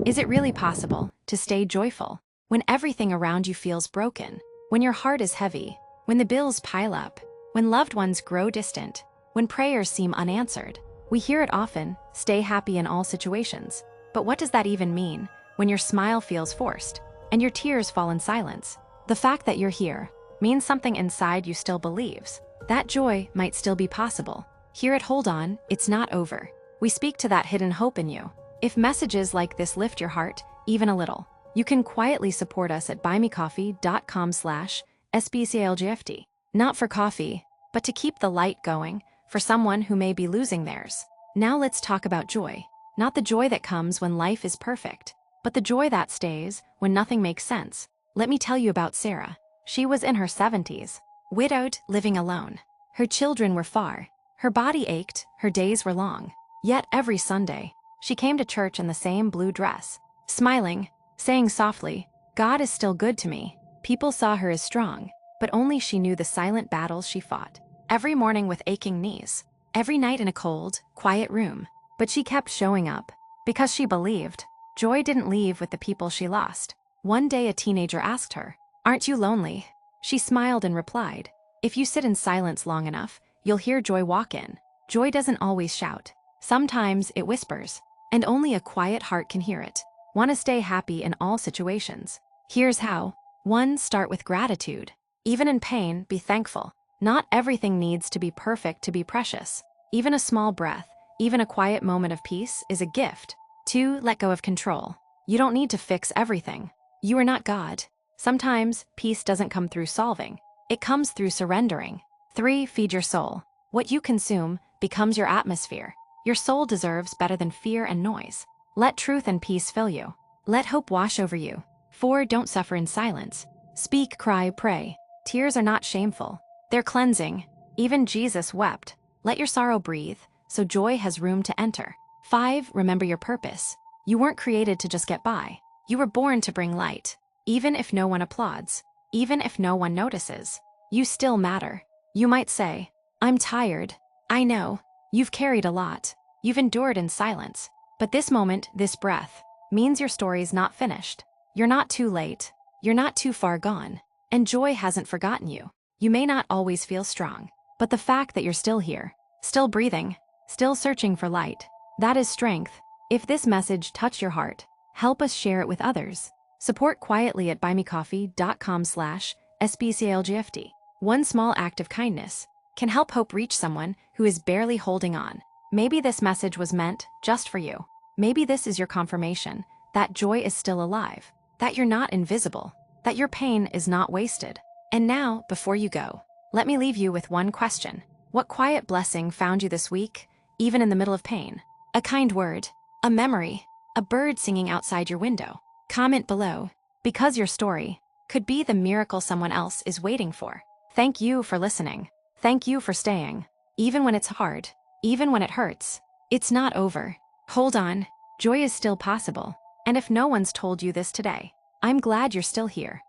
Is it really possible to stay joyful when everything around you feels broken, when your heart is heavy, when the bills pile up, when loved ones grow distant, when prayers seem unanswered? We hear it often, stay happy in all situations. But what does that even mean when your smile feels forced and your tears fall in silence? The fact that you're here means something inside you still believes that joy might still be possible. Hear it, hold on, it's not over. We speak to that hidden hope in you. If messages like this lift your heart even a little, you can quietly support us at buymecoffee.com/SBCLGFT. Not for coffee, but to keep the light going for someone who may be losing theirs. Now let's talk about joy. Not the joy that comes when life is perfect, but the joy that stays when nothing makes sense. Let me tell you about Sarah. She was in her 70s, widowed, living alone. Her children were far. Her body ached, her days were long. Yet every Sunday, she came to church in the same blue dress, smiling, saying softly, "God is still good to me." People saw her as strong, but only she knew the silent battles she fought. Every morning with aching knees, every night in a cold, quiet room. But she kept showing up, because she believed joy didn't leave with the people she lost. One day a teenager asked her, "Aren't you lonely?" She smiled and replied, "If you sit in silence long enough, you'll hear joy walk in." Joy doesn't always shout. Sometimes it whispers, and only a quiet heart can hear it. Want to stay happy in all situations? Here's how. 1. Start with gratitude. Even in pain, be thankful. Not everything needs to be perfect to be precious. Even a small breath, even a quiet moment of peace is a gift. 2. Let go of control. You don't need to fix everything. You are not God. Sometimes peace doesn't come through solving. It comes through surrendering. 3. Feed your soul. What you consume becomes your atmosphere. Your soul deserves better than fear and noise. Let truth and peace fill you. Let hope wash over you. 4. Don't suffer in silence. Speak, cry, pray. Tears are not shameful. They're cleansing. Even Jesus wept. Let your sorrow breathe, so joy has room to enter. 5. Remember your purpose. You weren't created to just get by. You were born to bring light. Even if no one applauds, even if no one notices, you still matter. You might say, "I'm tired." I know. You've carried a lot. You've endured in silence. But this moment, this breath, means your story's not finished. You're not too late. You're not too far gone. And joy hasn't forgotten you. You may not always feel strong, but the fact that you're still here, still breathing, still searching for light, that is strength. If this message touched your heart, help us share it with others. Support quietly at buymecoffee.com/SBCLGFT. One small act of kindness can help hope reach someone who is barely holding on. Maybe this message was meant just for you. Maybe this is your confirmation that joy is still alive, that you're not invisible, that your pain is not wasted. And now, before you go, let me leave you with one question. What quiet blessing found you this week, even in the middle of pain? A kind word, a memory, a bird singing outside your window. Comment below, because your story could be the miracle someone else is waiting for. Thank you for listening. Thank you for staying. Even when it's hard, even when it hurts, it's not over. Hold on, joy is still possible. And if no one's told you this today, I'm glad you're still here.